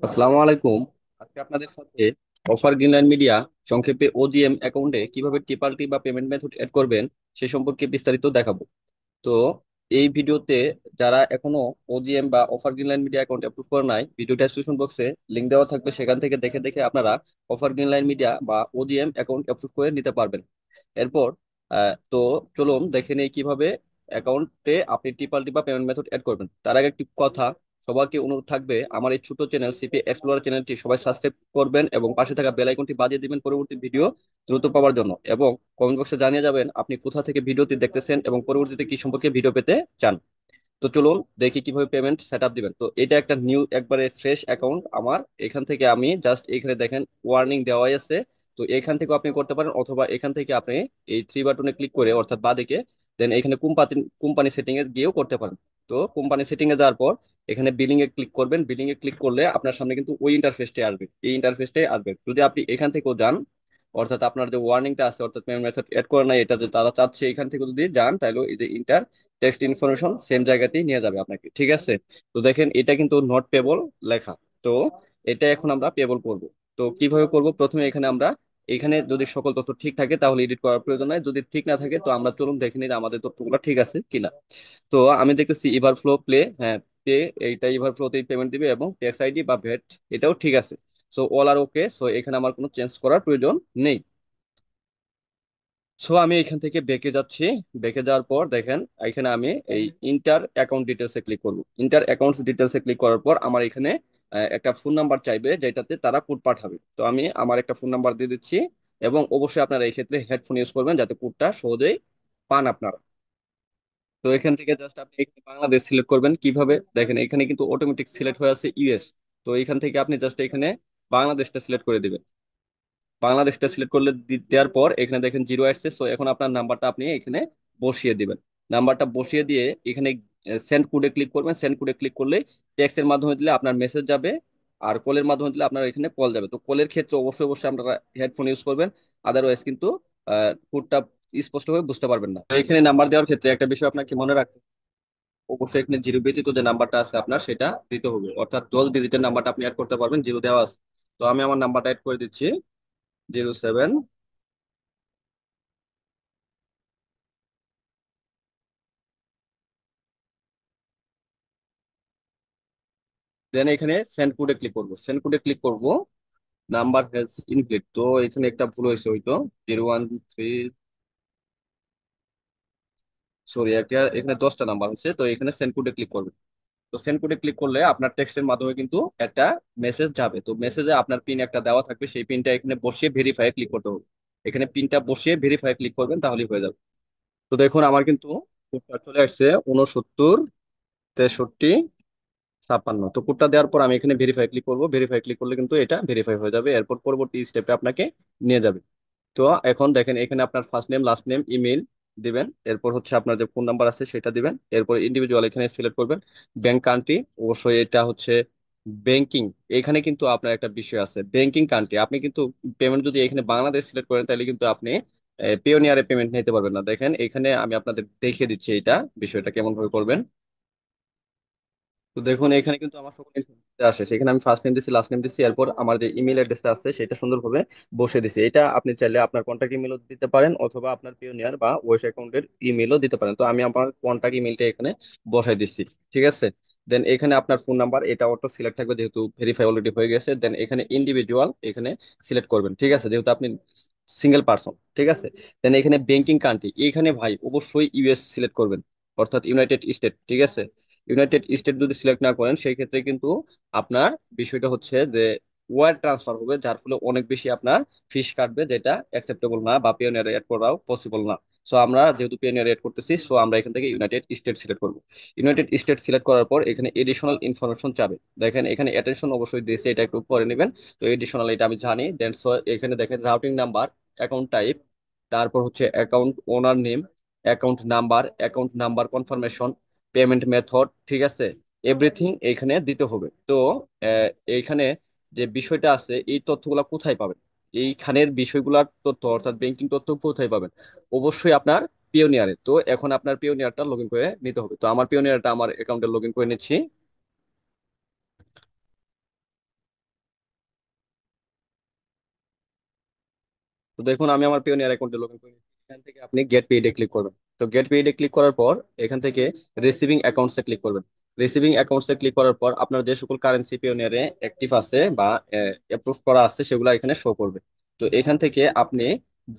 আসসালামু আলাইকুম। আজকে আপনাদের সাথে অফার গ্রিনল্যান্ড মিডিয়া সংক্ষেপে ওজিএম অ্যাকাউন্টে কিভাবে টিপালটি বা পেমেন্ট মেথড এড করবেন সে সম্পর্কে বিস্তারিত দেখাবো। তো এই ভিডিওতে যারা এখনো ওজিএম বা offer Greenland media account approve করে নাই, ভিডিও ডেসক্রিপশন বক্সে লিংক দেওয়া থাকবে, সেখান থেকে দেখে দেখে আপনারা অফার গ্রিনল্যান্ড মিডিয়া বা ওজিএম অ্যাকাউন্ট অ্যাপ্রুভ করে নিতে পারবেন। এরপর তো চলুন দেখে নেই কিভাবে অ্যাকাউন্টে আপনি টিপালটি বা পেমেন্ট মেথড এড করবেন। তার আগে একটি কথা, সবাইকে অনুরোধ থাকবে আমার এই ছোট চ্যানেল সিপি এক্সপ্লোরার চ্যানেলটি সবাই সাবস্ক্রাইব করবেন এবং পাশে থাকা বেল আইকনটি বাজিয়ে দিবেন পরবর্তী ভিডিও দ্রুত পাওয়ার জন্য, এবং কমেন্ট বক্সে জানিয়ে যাবেন আপনি কোথা থেকে ভিডিওটি দেখতেছেন এবং পরবর্তীতে কি সম্পর্কে ভিডিও পেতে চান। তো চলুন দেখি কিভাবে পেমেন্ট সেট আপ দিবেন। তো এটা একটা নিউ একবারে ফ্রেশ অ্যাকাউন্ট আমার। এখান থেকে আমি জাস্ট এখানে দেখেন ওয়ার্নিং দেওয়াই আছে। তো এখান থেকে আপনি করতে পারেন, অথবা এখান থেকে আপনি এই থ্রি বাটনে ক্লিক করে অর্থাৎ বাদিকে দেন এখানে কোম্পানি কোম্পানি সেটিং এ গিয়েও করতে পারেন। তো কোম্পানি সেটিং এ যাওয়ার পর এখানে বিলিং এ ক্লিক করবেন। বিলিং এ ক্লিক করলে আপনার সামনে কিন্তু ওই ইন্টারফেসটাই আসবে, এই ইন্টারফেসটাই আসবে। যদি আপনি এখান থেকেও যান, অর্থাৎ আপনার যে ওয়ার্নিংটা আছে অর্থাৎ পেমেন্ট মেথড এড করে নাই এটা যে তারা চাচ্ছে, এখান থেকে যদি যান তাহলে এই যে ইন্টার টেক্সট ইনফরমেশন সেম জায়গাতেই নিয়ে যাবে আপনাকে, ঠিক আছে। তো দেখেন এটা কিন্তু নট পেবল লেখা। তো এটা এখন আমরা পেবল করব। তো কিভাবে করব, প্রথমে এখানে আমরা এখানে যদি সকল তথ্য ঠিক থাকে তাহলে এডিট করার প্রয়োজন নাই, যদি ঠিক না থাকে তো আমরা চলুন দেখে নিই আমাদের তথ্যগুলো ঠিক আছে কিনা। তো আমি দেখতেছি ইভার ফ্লো প্লে, হ্যাঁ পে, এইটা ইভার ফ্লোতেই পেমেন্ট দিবে এবং ট্যাক্স আইডি বা ভ্যাট এটাও ঠিক আছে। সো অল আর ওকে, সো এখানে আমার কোনো চেঞ্জ করার প্রয়োজন নেই। সো আমি এখান থেকে বেঁকে যাচ্ছি। বেঁকে যাওয়ার পর দেখেন এখানে আমি এই ইন্টার অ্যাকাউন্ট ডিটেলসে ক্লিক করব। ইন্টার অ্যাকাউন্ট ডিটেলসে ক্লিক করার পর আমার এখানে একটা ফোন নাম্বার চাইবে যেটাতে তারা কোড পাঠাবে। তো আমি আমার একটা ফোন নাম্বার দিয়ে দিচ্ছি, এবং অবশ্যই আপনারা এই ক্ষেত্রে হেডফোন ইউজ করবেন যাতে কোডটা সহজেই পান আপনারা। তো এখান থেকে জাস্ট আপনি এখানে বাংলাদেশ সিলেক্ট করবেন। কিভাবে দেখেন এখানে কিন্তু অটোমেটিক সিলেক্ট হয়ে আছে ইউএস। তো এখান থেকে আপনি জাস্ট এখানে বাংলাদেশটা সিলেক্ট করে দিবেন। বাংলাদেশটা সিলেক্ট করলে দেওয়ার পর এখানে দেখেন জিরো আসছে, সো এখন আপনার নাম্বারটা আপনি এখানে বসিয়ে দিবেন। নাম্বারটা বসিয়ে দিয়ে এখানে সেন্ড কোডে ক্লিক করবেন। সেন্ড কোডে ক্লিক করলে টেক্সটের মাধ্যমে দিলে আপনার মেসেজ যাবে, আর কলের মাধ্যমে দিলে আপনার এখানে কল যাবে। তো কলের ক্ষেত্রে অবশ্যই অবশ্যই আপনারা হেডফোন ইউজ করবেন, আদারওয়াইজ কিন্তু কোডটা স্পষ্টভাবে বুঝতে পারবেন না। তো এখানে নাম্বার দেওয়ার ক্ষেত্রে একটা বিষয় আপনাকে মনে রাখতে হবে, অবশ্যই এখানে জিরো ব্যতীত যে নাম্বারটা আছে আপনার সেটা দিতে হবে, অর্থাৎ 10 ডিজিটের নাম্বারটা আপনি অ্যাড করতে পারবেন, জিরো দেওয়া আছে। তো আমি আমার নাম্বারটা অ্যাড করে দিচ্ছি, 07। দেন এখানে সেন্ড কোডে ক্লিক করব। সেন্ড কোডে ক্লিক করব, নাম্বার হ্যাজ ইনক্রিড। তো এখানে একটা ভুল হয়েছে হয়তো, 013, সরি একটা এখানে 10টা নাম্বার হচ্ছে। তো এখানে সেন্ড কোডে ক্লিক করবে। তো সেন্ড কোডে ক্লিক করলে আপনার টেক্সটের মাধ্যমে কিন্তু একটা মেসেজ যাবে। তো মেসেজে আপনার পিন একটা দেওয়া থাকবে, সেই পিনটা এখানে বসিয়ে ভেরিফাই ক্লিক করতে হবে। এখানে পিনটা বসিয়ে ভেরিফাই ক্লিক করবেন তাহলেই হয়ে যাবে। তো দেখুন আমার কিন্তু কোডটা চলে আসছে 69 63 56। তো কোডটা দেওয়ার পর আমি এখানে ভেরিফাই ক্লিক করবো। ভেরিফাই ক্লিক করলে কিন্তু এটা ভেরিফাই হয়ে যাবে, এরপর পরবর্তী স্টেপে আপনাকে নিয়ে যাবে। তো এখন দেখেন এখানে আপনার first name last name email দিবেন, এরপর হচ্ছে আপনার যে ফোন নাম্বার আছে সেটা দিবেন, এরপর ইন্ডিভিজুয়াল এখানে সিলেক্ট করবেন। ব্যাংক কান্ট্রি অবশ্যই এটা হচ্ছে ব্যাংকিং। এখানে কিন্তু আপনার একটা বিষয় আছে ব্যাংকিং কান্ট্রি, আপনি কিন্তু পেমেন্ট যদি এখানে বাংলাদেশ সিলেক্ট করেন তাহলে কিন্তু আপনি পেওনিয়ারে পেমেন্ট নিতে পারবেন না। দেখেন এখানে আমি আপনাদের দেখিয়ে দিচ্ছি এটা বিষয়টা কেমন ভাবে করবেন। তো দেখুন এখানে কিন্তু আমার সকল information আসে, সেখানে আমি ফার্স্ট নেম দিচ্ছি লাস্ট নেম দিচ্ছি, এরপর আমার যে ইমেল অ্যাড্রেসটা আছে সেটা সুন্দরভাবে বসে দিছি। এটা আপনি চাইলে আপনার কন্ট্যাক্ট ইমেলও দিতে পারেন, অথবা আপনার পিওনিয়ার বা ওয়েস অ্যাকাউন্টের ইমেলও দিতে পারেন। তো আমি আমার কন্ট্যাক্ট ইমেলটা এখানে বসাই দিচ্ছি, ঠিক আছে। দেন এখানে আপনার ফোন নাম্বার এটা অটো সিলেক্ট থাকবে যেহেতু ভেরিফাই অলরেডি হয়ে গেছে। দেন এখানে ইন্ডিভিজুয়াল এখানে সিলেক্ট করবেন, ঠিক আছে, যেহেতু আপনি সিঙ্গেল পার্সন, ঠিক আছে। দেন এখানে ব্যাংকিং কান্ট্রি, এখানে ভাই অবশ্যই ইউএস সিলেক্ট করবেন, অর্থাৎ ইউনাইটেড স্টেট, ঠিক আছে। ইউনাইটেড স্টেট যদি সিলেক্ট না করেন সেই ক্ষেত্রে কিন্তু আপনার বিষয়টা হচ্ছে যে ওয়ার ট্রান্সফার হবে, যার ফলে অনেক বেশি আপনার ফিস কাটবে, যেটা অ্যাকসেপ্টেবল না বা পিওনিয়ারে এড করাও পসিবল না। সো আমরা যেহেতু পিওনিয়ারে এড করতেছি, সো আমরা এখান থেকে ইউনাইটেড স্টেট সিলেক্ট করব। ইউনাইটেড স্টেট সিলেক্ট করার পর এখানে এডিশনাল ইনফরমেশন চাবে। দেখেন এখানে অ্যাটেনশন অবশ্যই দিয়েছে, এটা একটু পরে নেবেন। তো এডিশনাল এটা আমি জানি। দেন সো এখানে দেখেন রাউটিং নাম্বার, অ্যাকাউন্ট টাইপ, তারপর হচ্ছে account owner name, account number confirmation, payment method, ঠিক আছে, এভরিথিং এখানে দিতে হবে। তো আহ, এইখানে যে বিষয়টা আছে এই তথ্যগুলা কোথায় পাবেন, এইখানের বিষয়গুলোর তথ্য অর্থাৎ ব্যাংকিং তথ্য কোথায় পাবেন, অবশ্যই আপনার পিওনিয়ারে। তো এখন আপনার পিওনিয়ারটা লগ ইন করে নিতে হবে। তো আমার পিওনিয়ারটা আমার অ্যাকাউন্টে লগ ইন করে নিচ্ছি। তো দেখুন আমি আমার পিওনিয়ার অ্যাকাউন্টে লগ ইন করি। এখান থেকে আপনি গেট পেইডে ক্লিক করবেন। তো গেট পেইডে ক্লিক করার পর এখান থেকে রিসিভিং অ্যাকাউন্টসে ক্লিক করবেন। রিসিভিং অ্যাকাউন্টসে ক্লিক করার পর আপনার যে সকল কারেন্সি পিওনিয়ারে অ্যাক্টিভ আছে বা অ্যাপ্রুভ করা আছে সেগুলো এখানে শো করবে। তো এখান থেকে আপনি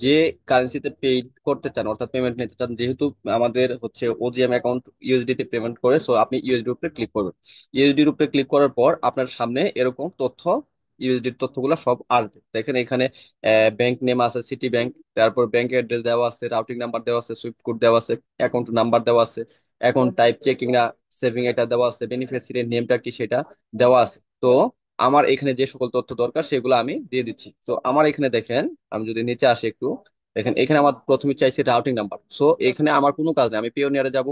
যে কারেন্সিতে পেইড করতে চান অর্থাৎ পেমেন্ট নিতে চান, যেহেতু আমাদের হচ্ছে ওজিএম অ্যাকাউন্ট ইউএসডি তে পেমেন্ট করে, সো আপনি ইউএসডি উপরে ক্লিক করবেন। ইউএসডি উপরে ক্লিক করার পর আপনার সামনে এরকম তথ্য, ইউএসডির তথ্যগুলো সব আসবে। দেখেন এখানে ব্যাংক নেম আছে সিটি ব্যাংক, তারপর ব্যাংক অ্যাড্রেস দেওয়া আছে, রাউটিং নাম্বার দেওয়া আছে, সুইফট কোড দেওয়া আছে, অ্যাকাউন্ট নাম্বার দেওয়া আছে, অ্যাকাউন্ট টাইপ চেকিং না সেভিং এটা দেওয়া আছে, বেনিফিশিয়ারির নেমটা কি সেটা দেওয়া আছে। তো আমার এখানে যে সকল তথ্য দরকার সেগুলো আমি দিয়ে দিচ্ছি। তো আমার এখানে দেখেন, আমি যদি নিচে আসি একটু, দেখেন এখানে আমার প্রথমে চাইছে রাউটিং নাম্বার। সো এখানে আমার কোনো কাজ নেই, আমি পিওনিয়ারে যাব,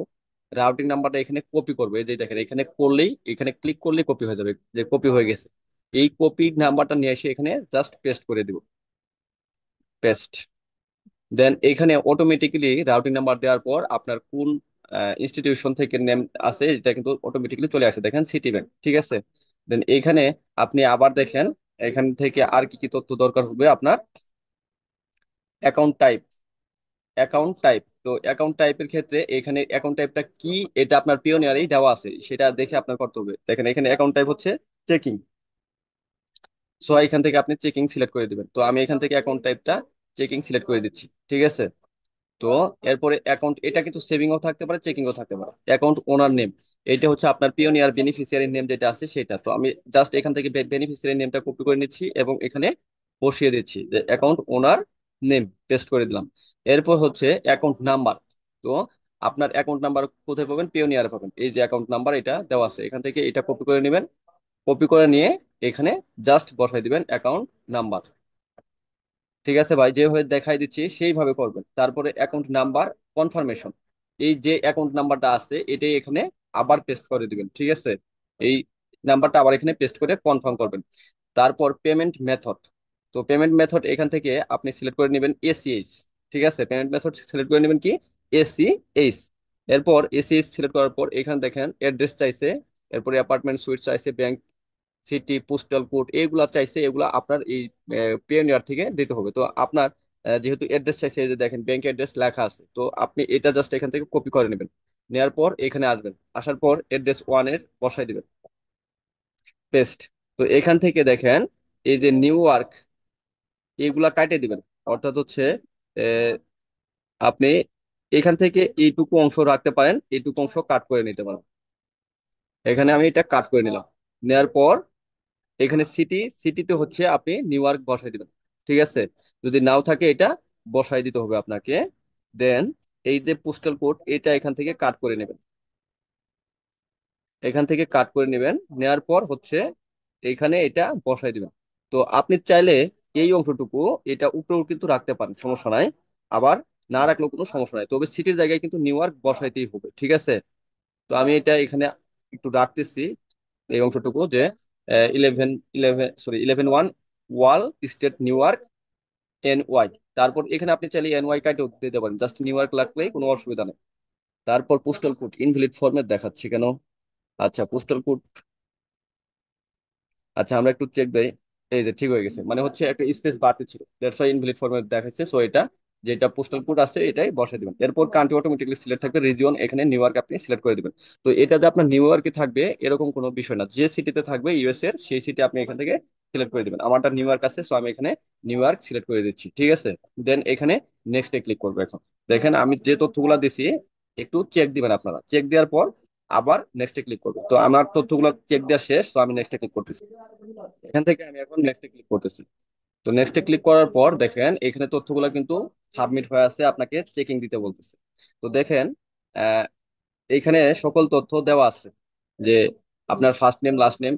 রাউটিং নাম্বারটা এখানে কপি করবো। এই যে দেখেন এখানে করলেই, এখানে ক্লিক করলেই কপি হয়ে যাবে, যে কপি হয়ে গেছে। এই কপি নাম্বারটা নিয়ে এসে এখানে জাস্ট পেস্ট করে দিব, পেস্ট। দেন এখানে অটোমেটিক্যালি রাউটিং নাম্বার দেওয়ার পর আপনার কোন ইনস্টিটিউশন থেকে নেম আছে এটা কিন্তু অটোমেটিক্যালি চলে আসে, দেখেন সিটি ব্যাংক, ঠিক আছে। দেন এখানে আপনি আবার দেখেন এখান থেকে আর কি কি তথ্য দরকার হবে আপনার। অ্যাকাউন্ট টাইপ, অ্যাকাউন্ট টাইপ, তো অ্যাকাউন্ট টাইপের ক্ষেত্রে এখানে অ্যাকাউন্ট টাইপটা কি এটা আপনার পিওনিয়ারেই দেওয়া আছে, সেটা দেখে আপনার করতে হবে। দেখেন এখানে অ্যাকাউন্ট টাইপ হচ্ছে চেকিং, সো এখান থেকে আপনি চেকিং সিলেক্ট করে দিবেন। তো আমি এখান থেকে অ্যাকাউন্ট টাইপটা চেকিং সিলেক্ট করে দিচ্ছি, ঠিক আছে। তো এরপরে অ্যাকাউন্ট, এটা কিন্তু সেভিংও থাকতে পারে চেকিংও থাকতে পারে। অ্যাকাউন্ট ওনার নেম, এটা হচ্ছে আপনার পিওনিয়ার বেনিফিসিয়ারি নেম যেটা আছে সেটা। তো আমি জাস্ট এখান থেকে বেনিফিসিয়ারি নেমটা কপি করে নিচ্ছি এবং এখানে বসিয়ে দিচ্ছি যে অ্যাকাউন্ট ওনার নেম, পেস্ট করে দিলাম। এরপর হচ্ছে অ্যাকাউন্ট নাম্বার। তো আপনার অ্যাকাউন্ট নাম্বার কোথায় পাবেন, পিওনিয়ারে পাবেন। এই যে অ্যাকাউন্ট নাম্বার এটা দেওয়া আছে, এখান থেকে এটা কপি করে নেবেন। কপি করে নিয়ে এখানে জাস্ট বসাই দিবেন অ্যাকাউন্ট নাম্বার। ঠিক আছে ভাই, যেভাবে দেখাই দিচ্ছি সেইভাবে করবেন। তারপরে অ্যাকাউন্ট নাম্বার কনফার্মেশন, এই যে অ্যাকাউন্ট নাম্বারটা আছে এটাই এখানে আবার পেস্ট করে দিবেন, ঠিক আছে। এই নাম্বারটা আবার এখানে পেস্ট করে কনফার্ম করবেন। তারপর পেমেন্ট মেথড, তো পেমেন্ট মেথড এখান থেকে আপনি সিলেক্ট করে নেবেন এসিএইচ, ঠিক আছে। পেমেন্ট মেথড সিলেক্ট করে নেবেন কি, এসিএইচ। এরপর এসিএইচ সিলেক্ট করার পর এখানে দেখেন অ্যাড্রেস চাইছে, এরপরে অ্যাপার্টমেন্ট সুইট চাইছে, ব্যাংক সিটি, পোস্টাল কোড এগুলা চাইছে, এগুলা আপনার এই পিওনিয়ার থেকে দিতে হবে। তো আপনার যেহেতু অ্যাড্রেস চাইছে, এই যে দেখেন ব্যাংক অ্যাড্রেস লেখা আছে, তো আপনি এটা জাস্ট এখান থেকে কপি করে নেবেন। নেওয়ার পর এখানে আসবেন, আসার পর অ্যাড্রেস ওয়ানের বসাই দিবেন, পেস্ট। তো এখান থেকে দেখেন এই যে নিউ ওয়ার্ক এগুলা কাটে দিবেন, অর্থাৎ হচ্ছে আহ, আপনি এখান থেকে এইটুকু অংশ রাখতে পারেন, এইটুকু অংশ কাট করে নিতে পারেন। এখানে আমি এটা কাট করে নিলাম। নেওয়ার পর এখানে সিটি, সিটিতে হচ্ছে আপনি নিউ ইয়র্ক বসাই দিবেন, ঠিক আছে। যদি নাও থাকে এটা বসাই দিতে হবে আপনাকে। দেন এই যে পোস্টাল কোড এটা এখান থেকে কাট করে নেবেন, এখান থেকে কাট করে নেবেন। নেওয়ার পর হচ্ছে এখানে এটা বসাই দিবেন। তো আপনি চাইলে এই অংশটুকু এটা উপরেও কিন্তু রাখতে পারেন, সমস্যা নাই। আবার না রাখলেও কোনো সমস্যা নাই, তবে সিটির জায়গায় কিন্তু নিউ ইয়র্ক বসাইতেই হবে, ঠিক আছে। তো আমি এটা এখানে একটু রাখতেছি, এই অংশটুকু যে 11 ওয়াল স্টেট নিউ ইয়র্ক NY। তারপর এখানে আপনি চাইলে NY কাইটেও দিতে পারেন, জাস্ট নিউ ইয়র্ক লাগলেই কোনো অসুবিধা নেই। তারপর পোস্টাল কোড ইনভ্যালিড ফরম্যাট দেখাচ্ছে কেন, আচ্ছা পোস্টাল কোড, আচ্ছা আমরা একটু চেক দেই। এই যে ঠিক হয়ে গেছে, মানে হচ্ছে একটা স্পেস বাড়তি ছিল, দ্যাটস ওয়াই ইনভ্যালিড ফরম্যাট দেখাচ্ছে। সো এটা যেটা পোস্টাল কোড আছে এটাই বসাই দিবেন। এরপর কান্ট্রি অটোমেটিকলি সিলেক্ট থাকবে, রিজিয়ন এখানে নিউ ইয়র্ক আপনি সিলেক্ট করে দিবেন। তো এটা যে আপনার নিউ ইয়র্কে থাকবে এরকম কোনো বিষয় না, যে সিটিতে থাকবে ইউএস এর সেই সিটি আপনি এখান থেকে সিলেক্ট করে দিবেন। আমারটা নিউ ইয়র্ক আছে, সো আমি এখানে নিউ ইয়র্ক সিলেক্ট করে দিচ্ছি, ঠিক আছে। দেন এখানে নেক্সটে ক্লিক করবো। এখন দেখেন আমি যে তথ্যগুলো দিছি একটু চেক দিবেন আপনারা, চেক দেওয়ার পর আবার নেক্সটে ক্লিক করবেন। তো আমার তথ্যগুলো চেক দেওয়া শেষ, তো আমি নেক্সটে ক্লিক করতেছি। এখান থেকে আমি এখন নেক্সটে ক্লিক করতেছি। তো নেক্সটে ক্লিক করার পর দেখেন এখানে তথ্যগুলো কিন্তু সাবমিট হয়ে আছে, আপনাকে চেকিং দিতে বলতেছে। তো দেখেন আহ, এইখানে সকল তথ্য দেওয়া আছে, যে আপনার ফার্স্ট নেম লাস্ট নেম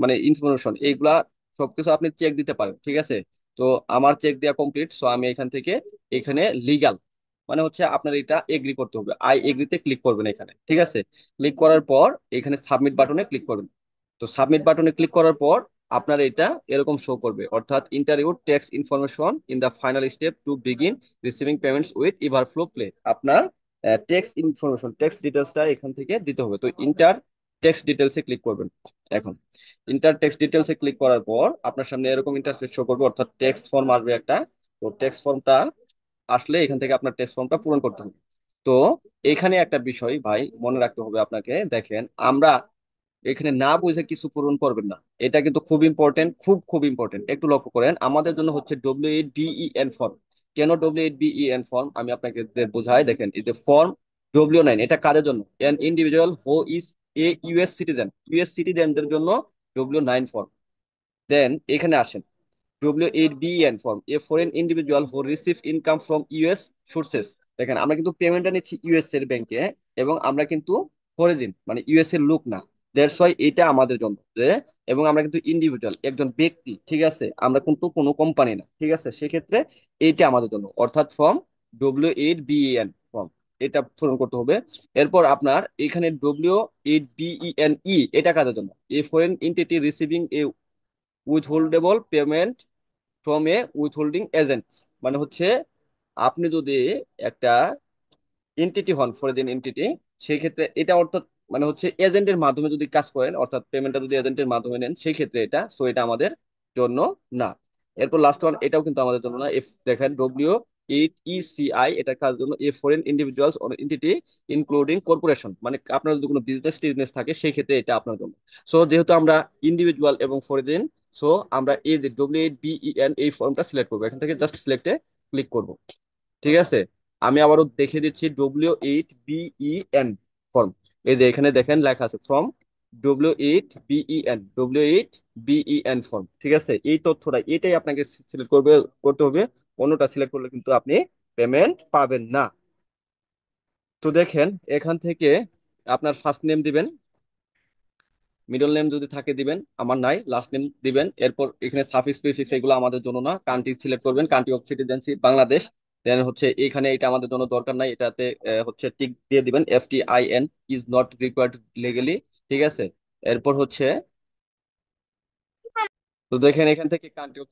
মানে ইনফরমেশন এইগুলা সবকিছু আপনি চেক দিতে পারেন, ঠিক আছে। তো আমার চেক দেওয়া কমপ্লিট, সো আমি এখান থেকে এখানে লিগ্যাল, মানে হচ্ছে আপনার এটা এগ্রি করতে হবে, আই এগ্রিতে ক্লিক করবেন এখানে, ঠিক আছে। ক্লিক করার পর এখানে সাবমিট বাটনে ক্লিক করবেন। তো সাবমিট বাটনে ক্লিক করার পর আপনার এটা এরকম শো করবে, অর্থাৎ interview text information in the final step to begin receiving payments with Everflow play. আপনার টেক্সট ইনফরমেশন, টেক্সট ডিটেলসটা এখান থেকে দিতে হবে। তো ইন্টার টেক্সট ডিটেলসে ক্লিক করবেন। এখন ইন্টার টেক্সট ডিটেলসে ক্লিক করার পর আপনার সামনে এরকম ইন্টারফেস শো করবে, অর্থাৎ টেক্সট ফর্ম আসবে একটা। তো ট্যাক্স ফর্মটা আসলে এখান থেকে আপনার ট্যাক্স ফর্মটা পূরণ করতে হবে। তো এখানে একটা বিষয় ভাই মনে রাখতে হবে আপনাকে, দেখেন আমরা এখানে না বুঝে কিছু পূরণ করবেন না। এটা কিন্তু খুব ইম্পর্টেন্ট, খুব খুব ইম্পর্টেন্ট, একটু লক্ষ্য করেন। আমাদের জন্য হচ্ছে W8BEN ফর্ম। কেন W8BEN ফর্ম আমি আপনাকে বোঝাই, দেখেন এই যে ফর্ম W9, এটা কাদের জন্য? An individual who is a US citizen, US সিটিজেনদের জন্য W9 ফর্ম। দেন এখানে আসেন, W8BEN form, a foreign individual who receive income from US sources. দেখেন আমরা কিন্তু পেমেন্টটা নিচ্ছি ইউএস এর ব্যাংকে, এবং আমরা কিন্তু ফরেজিন মানে ইউএস এর লোক না। দ্যাটস ওয়াই এটা আমাদের জন্য যে, এবং আমরা কিন্তু ইন্ডিভিজুয়াল একজন ব্যক্তি, ঠিক আছে, আমরা কিন্তু কোনো কোম্পানি না, ঠিক আছে, সেক্ষেত্রে এইটা আমাদের জন্য, অর্থাৎ ফর্ম W8BEN ফর্ম, এটা পূরণ করতে হবে। এরপর আপনার এখানে W8BENE, এটা কাদের জন্য? A foreign entity receiving a withholdable payment from a withholding agent. মানে হচ্ছে আপনি যদি একটা এন্টিটি হন, ফরেন এন্টিটি, সেই ক্ষেত্রে এটা অর্থাৎ মানে হচ্ছে এজেন্টের মাধ্যমে যদি কাজ করেন, অর্থাৎ পেমেন্টটা যদি এজেন্টের মাধ্যমে নেন, সেই ক্ষেত্রে এটা, সো এটা আমাদের জন্য না। এরপর লাস্ট ওয়ান, এটাও কিন্তু আমাদের জন্য না। এফ দেখেন W8ECI, এটা কার জন্য? A foreign individuals or entity including corporation, মানে আপনার যদি কোনো বিজনেস টিজনেস থাকে সেই ক্ষেত্রে এটা আপনার জন্য। সো যেহেতু আমরা ইন্ডিভিজুয়াল এবং ফরেন, সো আমরা এই যে W8BEN এই ফর্মটা সিলেক্ট করবো, এখান থেকে জাস্ট সিলেক্টে ক্লিক করব। ঠিক আছে, আমি আবারও দেখে দিচ্ছি W8BEN ফর্ম। এই যে এখানে দেখেন লেখা আছে ফর্ম W8BEN ফর্ম। ঠিক আছে, এই তথ্যটা এটাই আপনাকে সিলেক্ট করতে হবে। অন্যটা সিলেক্ট করলে কিন্তু আপনি পেমেন্ট পাবেন না। তো দেখেন এখান থেকে আপনার ফার্স্ট নেম দিবেন, মিডল নেম যদি থাকে দিবেন, আমার নাই, লাস্ট নেম দিবেন। এরপর এখানে সাফিক্স প্রিফিক্স এগুলো আমাদের জন্য না। কান্ট্রি সিলেক্ট করবেন, কান্ট্রি অফ সিটিজেনশিপ বাংলাদেশ। দেন হচ্ছে এখানে এটা আমাদের জন্য দরকার নাই, এটাতে হচ্ছে টিক দিয়ে দিবেন, FTIN is not required legally. ঠিক আছে, এরপর হচ্ছে, তো দেখেন এখান থেকে কান্ট্রি অফ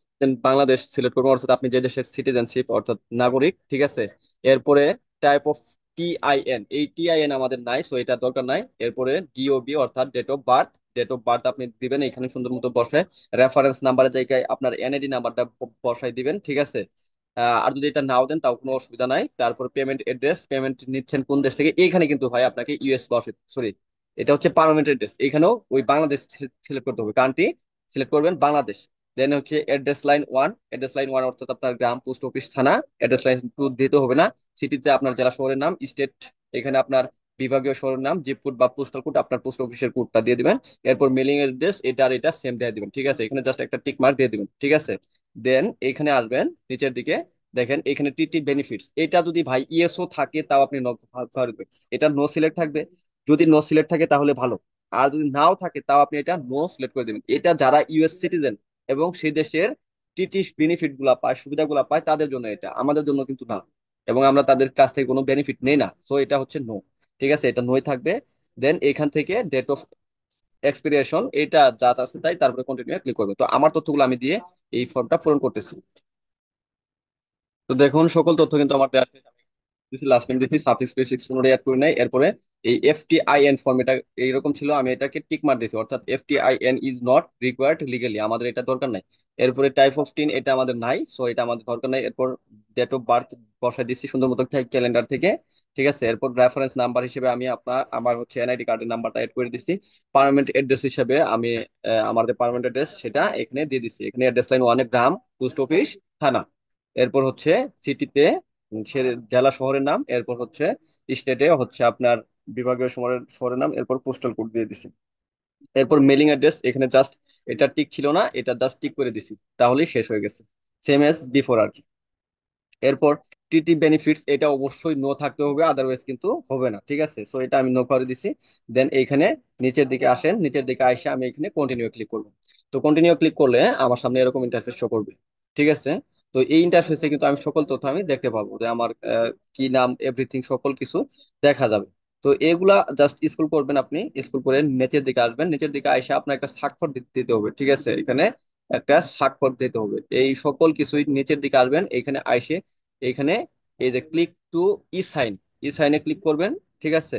বাংলাদেশ সিলেক্ট করবো, অর্থাৎ আপনি যে দেশের সিটিজেনশিপ অর্থাৎ নাগরিক। ঠিক আছে, এরপরে টাইপ অফ TIN, এই TIN আমাদের নাই, সো এটা দরকার নাই। এরপরে DOB অর্থাৎ date of birth, date of birth আপনি দিবেন এখানে সুন্দর মতো বসে। রেফারেন্স নাম্বারের জায়গায় আপনার NID নাম্বারটা বসাই দিবেন। ঠিক আছে, আর যদি এটা নাও দেন তাও কোনো অসুবিধা নাই। তারপর পেমেন্ট এড্রেস, পেমেন্ট নিচ্ছেন কোন দেশ থেকে, এইখানে কিন্তু ভাই আপনাকে ইউএস বসে, সরি, এটা হচ্ছে পার্মানেন্ট এড্রেস, এখানেও ওই বাংলাদেশ সিলেক্ট করতে হবে, কান্ট্রি সিলেক্ট করবেন বাংলাদেশ। দেন হচ্ছে অ্যাড্রেস লাইন 1, অ্যাড্রেস লাইন 1 অর্থাৎ আপনার গ্রাম, পোস্ট অফিস, থানা। অ্যাড্রেস লাইন 2 দিতে হবে না। সিটিতে আপনার জেলা শহরের নাম, স্টেট এখানে আপনার বিভাগীয় শহরের নাম, জিপ কোড বা পোস্টাল কোড, আপনার পোস্ট অফিসের কোডটা দিয়ে দিবেন। এরপর মেলিং অ্যাড্রেস এটা আর এটা সেম দিয়ে দিবেন। ঠিক আছে, এখানে জাস্ট একটা টিক মার্ক দিয়ে দিবেন। ঠিক আছে, দেন এখানে আসবেন নিচের দিকে, দেখেন এখানে টিটি বেনিফিটস, এটা যদি ভাই ইএসও থাকে তাও আপনি পারবেন, এটা নো সিলেক্ট থাকবে। যদি নো সিলেক্ট থাকে তাহলে ভালো, আর যদি নাও থাকে তাও আপনি এটা নো সিলেক্ট করে দিবেন। এটা যারা ইউএস সিটিজেন এবং সেই দেশের টিটি বেনিফিট গুলা পায়, সুবিধাগুলা পায়, তাদের জন্য এটা, আমাদের জন্য কিন্তু না। এবং আমরা তাদের কাছ থেকে কোনো বেনিফিট নেই না, সো এটা হচ্ছে নো। ঠিক আছে, এটা নোই থাকবে। দেন এখান থেকে ডেট অফ এক্সপিরিয়েশন, এটা যা আছে তাই, তারপরে কন্টিনিউ ক্লিক করবে। তো আমার তথ্যগুলো আমি দিয়ে এই ফর্মটা পূরণ করতেছি। তো দেখুন সকল তথ্য কিন্তু আমার দেওয়া শেষ। আমি লাস্ট নেম দিচ্ছি, সাফিক্স প্রিফিক্স পুনরায় অ্যাড করে নাই। এরপরে এই FTIN ফর্ম, এটা এইরকম ছিল, আমি এটাকে টিক মার দিয়েছি, অর্থাৎ FTIN is not required legally, আমাদের এটা দরকার নাই। এরপরে টাইপ অফ টিন, এটা আমাদের নাই, সো এটা আমাদের দরকার নাই। এরপর ডেট অফ বার্থ বসাই দিচ্ছি সুন্দর মতো ক্যালেন্ডার থেকে। ঠিক আছে, এরপর রেফারেন্স নাম্বার হিসেবে আমি আমার হচ্ছে NID কার্ডের নাম্বারটা অ্যাড করে দিচ্ছি। পার্মানেন্ট অ্যাড্রেস হিসেবে আমি আমাদের পার্মানেন্ট অ্যাড্রেস সেটা এখানে দিয়ে দিচ্ছি। এখানে অ্যাড্রেস লাইন 1 গ্রাম, পোস্ট অফিস, থানা। এরপর হচ্ছে সিটিতে সে জেলা শহরের নাম, এরপর হচ্ছে স্টেটে হচ্ছে আপনার বিভাগীয় শহরের শহরের নাম, এরপর পোস্টাল কোড দিয়ে দিছি। এরপর মেলিং অ্যাড্রেস এখানে জাস্ট, এটা টিক ছিল না, এটা জাস্ট টিক করে দিছি, তাহলেই শেষ হয়ে গেছে, সেম এজ বিফোর আর কি। এরপর টিটি বেনিফিটস, এটা অবশ্যই নো থাকতে হবে, আদারওয়াইজ কিন্তু হবে না। ঠিক আছে, সো এটা আমি নো করে দিছি। দেন এইখানে নিচের দিকে আসেন, নিচের দিকে আসে আমি এখানে কন্টিনিউ ক্লিক করবো। তো কন্টিনিউ ক্লিক করলে আমার সামনে এরকম ইন্টারফেস শো করবে। ঠিক আছে, তো এই ইন্টারফেসে কিন্তু আমি সকল তথ্য আমি দেখতে পাবো, যে আমার কি নাম, এভরিথিং সকল কিছু দেখা যাবে। তো এগুলা জাস্ট স্ক্রল করবেন, আপনি স্ক্রল করে নিচের দিকে আসবেন, নিচের দিকে আইসা আপনার একটা স্বাক্ষর দিতে হবে। ঠিক আছে, এখানে একটা স্বাক্ষর দিতে হবে। এই সকল কিছুই নিচের দিকে আসবেন, এখানে আইসে এখানে এই যে ক্লিক টু ই সাইন, ই সাইনে ক্লিক করবেন। ঠিক আছে,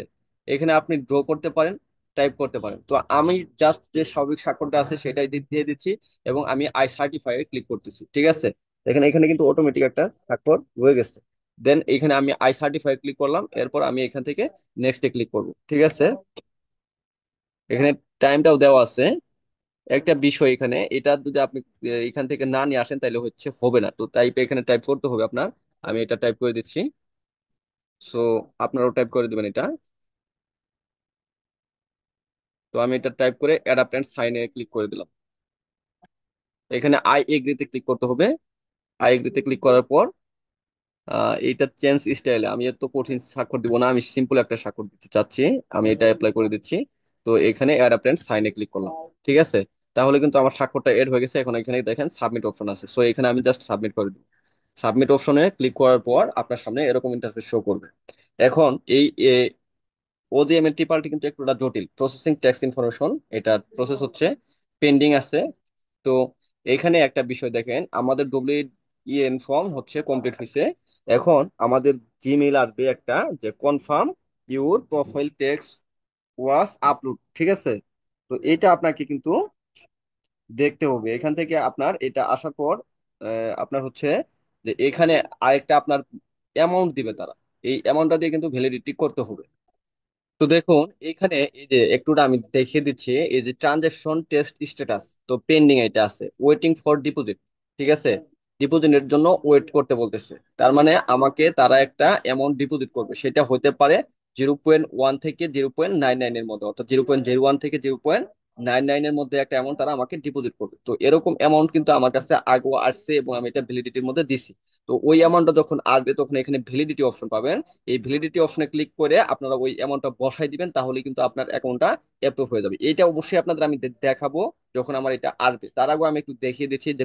এখানে আপনি ড্র করতে পারেন, টাইপ করতে পারেন। তো আমি জাস্ট যে স্বাভাবিক স্বাক্ষরটা আছে সেটাই দিয়ে দিচ্ছি, এবং আমি আই সার্টিফাই ক্লিক করতেছি। ঠিক আছে, দেখেন এখানে কিন্তু অটোমেটিক একটা স্বাক্ষর হয়ে গেছে। দেন এখানে আমি আই সার্টিফাই ক্লিক করলাম, এরপর আমি এখান থেকে নেক্সটে ক্লিক করব, ঠিক আছে। এখানে টাইমটাও দেওয়া আছে। একটা বিষয় এখানে, এটা যদি আপনি এখান থেকে না নিয়ে আসেন তাহলে হচ্ছে হবে না, তো এখানে টাইপ করতে হবে আপনার। আমি এটা টাইপ করে দিচ্ছি। সো আপনারাও টাইপ করে দিবেন এটা। তো আমি এটা টাইপ করে অ্যাডাপ্ট এন্ড সাইন এ ক্লিক করে দিলাম। এখানে আই এগ্রিতে ক্লিক করতে হবে। আই এগ্রিতে ক্লিক করার পর এইটা চেঞ্জ স্টাইলে, আমি এত কঠিন স্বাক্ষর দিব না, আমি সিম্পল একটা স্বাক্ষর দিতে চাচ্ছি। আমি এটা অ্যাপ্লাই করে দিচ্ছি। তো এখানে অ্যাডাপ্ট এন্ড সাইন এ ক্লিক করলাম, ঠিক আছে। তাহলে কিন্তু আমার স্বাক্ষরটা এড হয়ে গেছে। এখন এখানে দেখেন সাবমিট অপশন আছে, সো এখানে আমি জাস্ট সাবমিট করে দিব। সাবমিট অপশনে ক্লিক করার পর আপনার সামনে এরকম ইন্টারফেস শো করবে। এখন এই ওডিএম এর টিপালটি কিন্তু একটুটা জটিল, প্রসেসিং ট্যাক্স ইনফরমেশন, এটা প্রসেস হচ্ছে, পেন্ডিং আছে। তো এখানে একটা বিষয় দেখেন, আমাদের ডব্লিউইএন ফর্ম হচ্ছে কমপ্লিট হয়েছে। এখন আমাদের জিমেইল আসবে একটা, যে confirm your profile text was upload, ঠিক আছে। তো এটা আপনাকে কিন্তু দেখতে হবে। এখান থেকে আপনার এটা আসার পর আপনার হচ্ছে যে এখানে আরেকটা আপনার অ্যামাউন্ট দিবে তারা, এই অ্যামাউন্টটা দিয়ে কিন্তু ভ্যালিডিটি করতে হবে। তো দেখুন এখানে এই যে একটুটা আমি দেখিয়ে দিচ্ছি, এই যে ট্রানজাকশন টেস্ট স্ট্যাটাস, তো পেন্ডিং এটা আছে, ওয়েটিং ফর ডিপোজিট, ঠিক আছে। ডিপোজিটের জন্য ওয়েট করতে বলতেছে, তার মানে আমাকে তারা একটা অ্যামাউন্ট ডিপোজিট করবে, সেটা হতে পারে 0.1 থেকে 0.99 এর মধ্যে, অর্থাৎ 0.01 থেকে 0.99 এর মধ্যে একটা অ্যামাউন্ট তারা আমাকে ডিপোজিট করবে। তো এরকম অ্যামাউন্ট কিন্তু আমার কাছে আগেও আসছে এবং আমি এটা ভ্যালিডিটির মধ্যে দিছি। তো ওই অ্যামাউন্টটা যখন আসবে তখন এখানে ভ্যালিডিটি অপশন পাবেন। এই ভ্যালিডিটি অপশনে ক্লিক করে আপনারা ওই অ্যামাউন্টটা বসাই দিবেন, তাহলে কিন্তু আপনার অ্যাকাউন্টটা অ্যাপ্রুভ হয়ে যাবে। এটা অবশ্যই আপনাদের আমি দেখাবো যখন আমার এটা আসবে। তার আগে আমি একটু দেখিয়ে দিচ্ছি যে